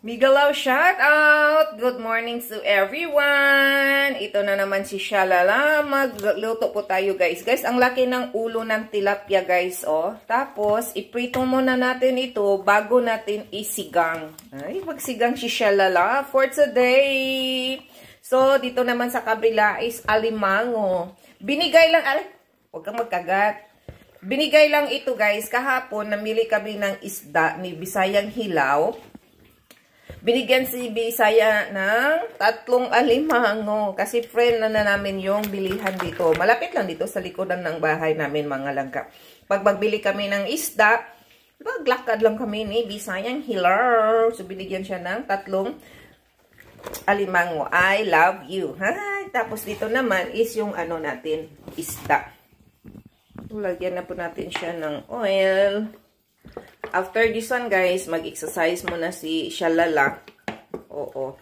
Migalaw shout out! Good morning to everyone! Ito na naman si Shalala. Magluto po tayo guys. Guys, ang laki ng ulo ng tilapia guys. Oh. Tapos, iprito muna natin ito bago natin isigang. Ay, magsigang si Shalala for today. So, dito naman sa kabila is alimango. Binigay lang, huwag kang magkagat. Binigay lang ito guys. Kahapon, namili kami ng isda ni Bisayang Hilaw. Binigyan si Bisaya ng 3 alimango. Kasi friend na namin yung bilihan dito. Malapit lang dito sa likodan ng bahay namin mga langka. Pag magbili kami ng isda, maglakad lang kami ni Bisayang Hilaw. So binigyan siya ng 3 alimango. I love you. Ha? Tapos dito naman is yung ano natin, isda. Lagyan na po natin siya ng oil. After this one, guys, mag-exercise muna si Shalala. Oo.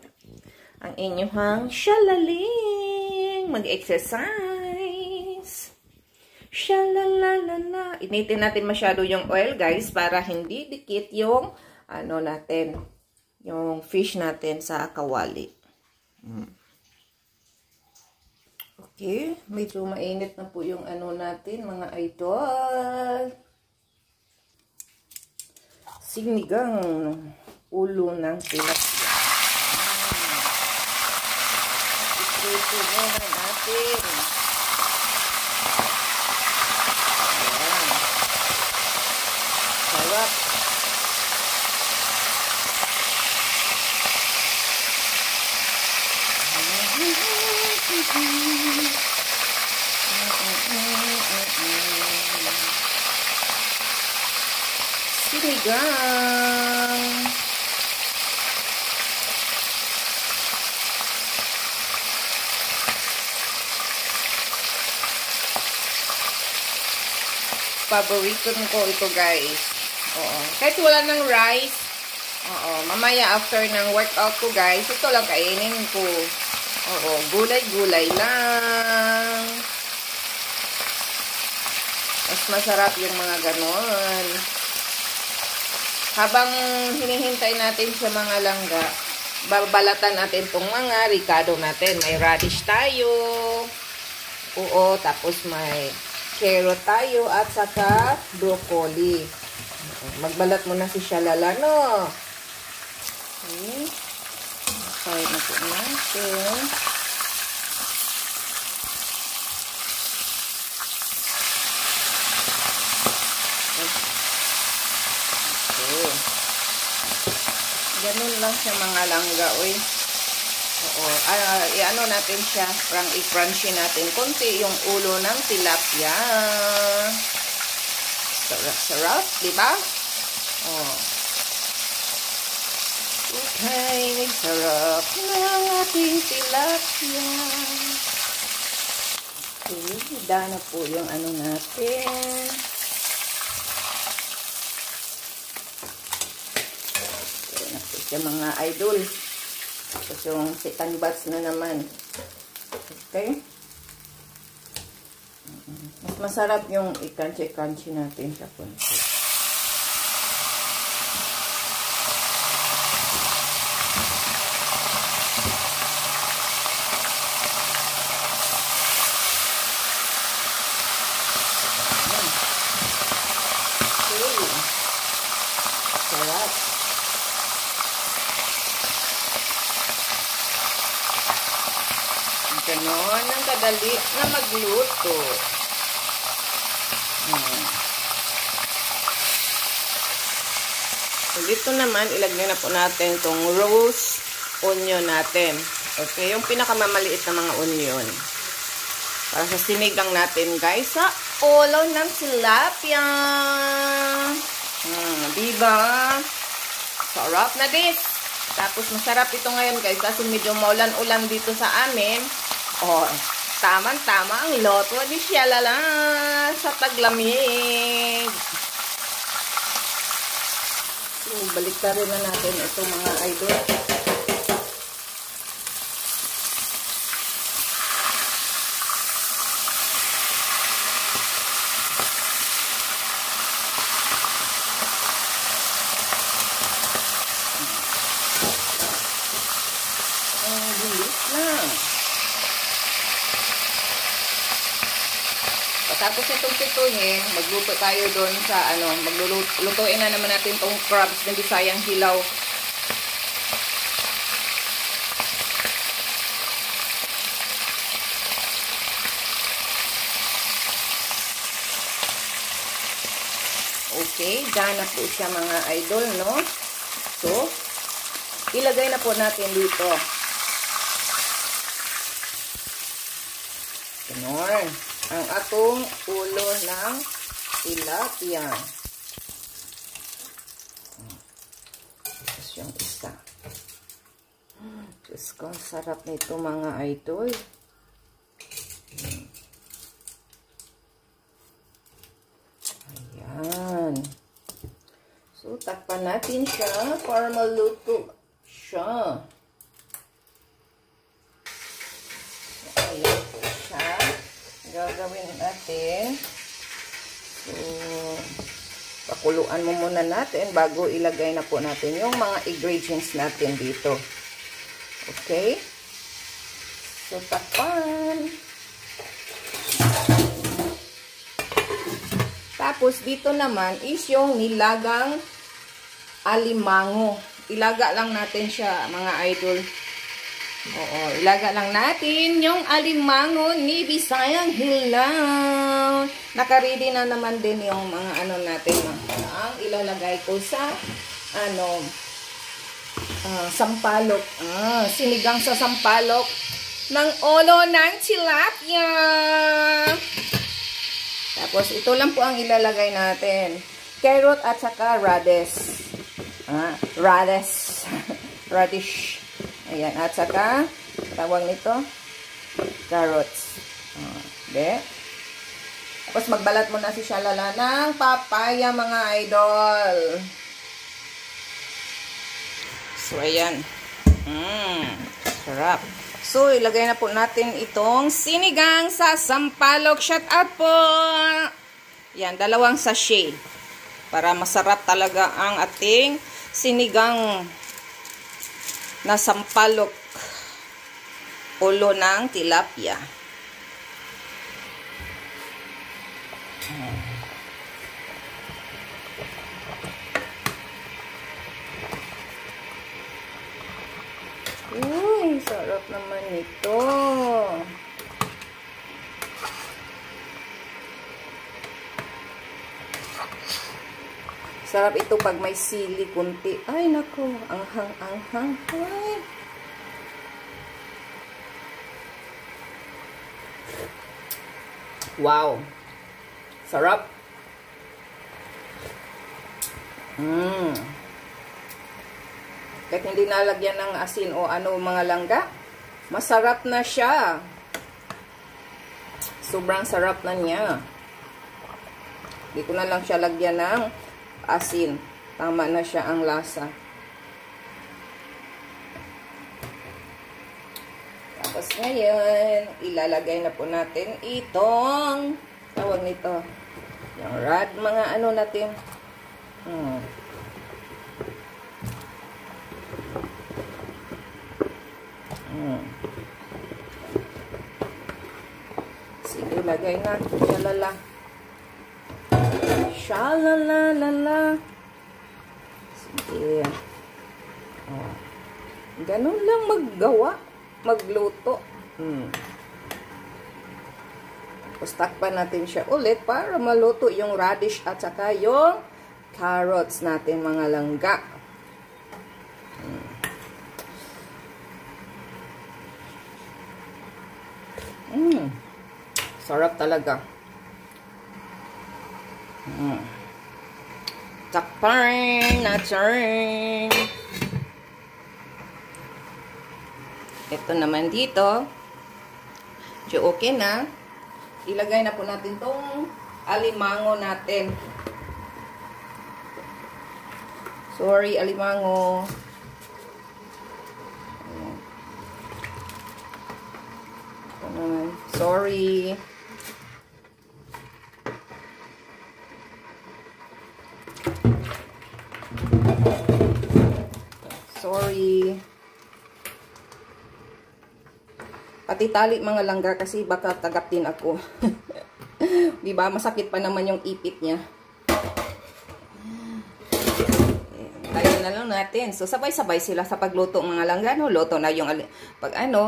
Ang inyong Shalaling. Mag-exercise. Shalalala. Initin natin masyado yung oil, guys, para hindi dikit yung, ano natin, yung fish natin sa kawali. Okay. Medyo mainit na po yung ano natin, mga idol. Sinigang ulo ng tilapia. Ito muna natin. Ayan. Sarap. Sinigang. Paborito ko ito guys. Oo. Kahit wala ng rice. Oo. Mamaya after ng workout ko guys, ito lang kainin ko. Oo. Gulay-gulay lang. Mas masarap yung mga ganon. Habang hinihintay natin sa mga langga, babalatan natin itong mga ricado natin. May radish tayo. Oo, tapos may carrot tayo at saka broccoli. Magbalat muna si Shalala, no? Okay. Okay na po natin. Ganun lang siya mga langga, oy. Oo. I-ano natin siya, i-crunchy natin. Konti yung ulo ng tilapia. Sarap, di ba? Oh. Okay, sarap ng ating tilapia. Okay, hida na po yung ano natin. Yung mga idol. Tapos yung second batch na naman. Okay? Mas masarap yung i-crunchy natin sa konti. Okay. Sarap. Ganon ang kadali na magluto. So, dito naman, ilagay na po natin itong roast onion natin. Okay, yung pinakamamaliit na mga onion. Para sa sinigang natin, guys, sa ulo ng tilapia. Diba? Sarap na this. Tapos, masarap ito ngayon, guys. Kasi medyo maulan-ulan dito sa amin. Oh, tamang-tama ang loto ni Shalala sa taglamig. So, balik na rin na natin ito mga idol. Tapos itong pituhin, magluto tayo doon sa ano, maglulutuin na naman natin tong crabs na Bisayang hilaw. Okay, dyan na po siya mga idol, no? So, ilagay na po natin dito. Ganon. Ang atong ulo ng tilapia. Tapos yung isa. Diyos ko, sarap nito mga idol. Ayan. So, takpan natin siya para maluto siya. Ayan po siya. Gagawin natin. So, pakuluan mo muna natin bago ilagay na po natin yung mga ingredients natin dito. Okay? So, takpan. Tapos, dito naman is yung nilagang alimango. Ilaga lang natin siya, mga idol. Oo, ilaga lang natin yung alimango ni Bisayang hilaw. Naka-ready na naman din yung mga ano natin. Ang ilalagay ko sa sampalok. Sinigang sa sampalok ng ulo ng tilapia. Tapos, ito lang po ang ilalagay natin. Carrot at saka radish. Radish. Ayan. At saka, tawag nito, carrots. De. Tapos, magbalat mo na si Shalala ng papaya, mga idol. So, ayan. Sarap. So, ilagay na po natin itong sinigang sa sampalok. Shout out po! Yan, 2 sachet. Para masarap talaga ang ating sinigang na sampalok. Ulo ng tilapia. Uy, sarap naman ito. Sarap ito pag may sili kunti. Ay, nako. Anghang-anghang. Ay. Wow. Sarap. Kahit hindi nalagyan ng asin o ano mga langga, masarap na siya. Sobrang sarap na niya. Hindi ko na lang siya lagyan ng asin. Tama na siya ang lasa. Tapos ngayon, ilalagay na po natin itong, tawag nito, yung mga ano natin. Sige, lagay na. Shalala. Shalalala. Sige. Ganun lang maggawa. Magluto. Tapos takpan natin siya ulit para maluto yung radish at saka yung carrots natin, mga langga. Sarap talaga. Takpan natin. Ito naman dito. So, okay na. Ilagay na po natin tong alimango natin. Sorry, alimango. Ito naman. Sorry. Sorry. Pati tali mga langga kasi baka tagap din ako. Diba? Masakit pa naman yung ipit niya. Tayo na lang natin. So, sabay-sabay sila sa pagluto mga langga. No? Luto na yung,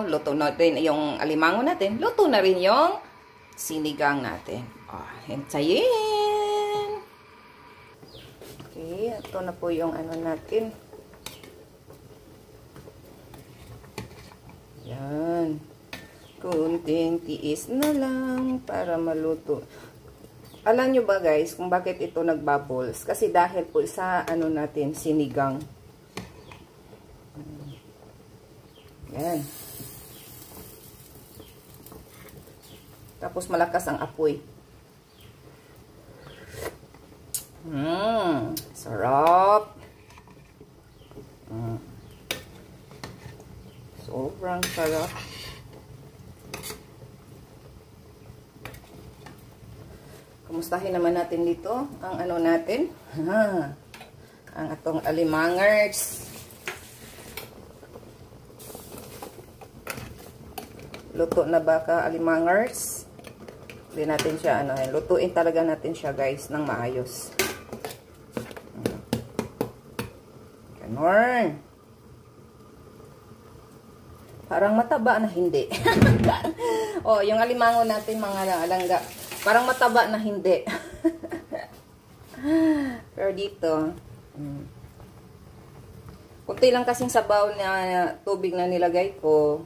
luto na rin yung alimango natin. Luto na rin yung sinigang natin. Hintayin. Okay, ito na po yung natin. Yan. Kunting tiis na lang para maluto. Alam nyo ba guys kung bakit ito nagbubbles? Kasi dahil po sa natin, sinigang. Yan. Tapos malakas ang apoy. Sarap. Sobrang sarap. Kumustahin naman natin dito ang natin. Ang atong alimangers. Luto na ba ka alimangers? Hindi natin siya lutuin talaga natin siya guys ng maayos. Ganon. Parang mataba na hindi. Yung alimango natin mga langga. Parang mataba na hindi. Pero dito, kunti lang kasing sabaw na tubig na nilagay ko.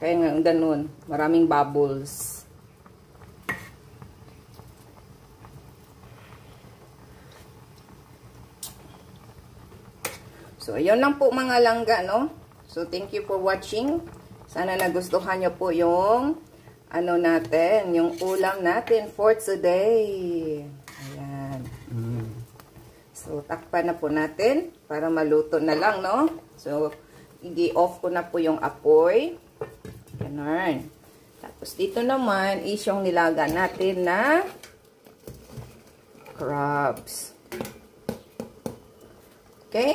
Kaya nga ganun, maraming bubbles. So, ayun lang po mga langga, no? So, thank you for watching. Sana nagustuhan nyo po yung natin, yung ulam natin for today. Ayan. So, takpan na po natin para maluto na lang, no? So, i-off ko na po yung apoy. Ganun. Tapos, dito naman is yung nilaga natin na crabs. Okay?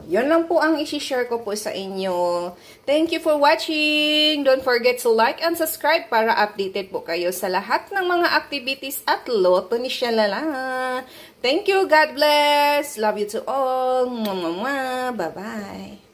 Yun lang po ang isi-share ko po sa inyo. Thank you for watching. Don't forget to like and subscribe para updated po kayo sa lahat ng mga activities at loto ni Shalala. Thank you. God bless. Love you to all. Bye-bye.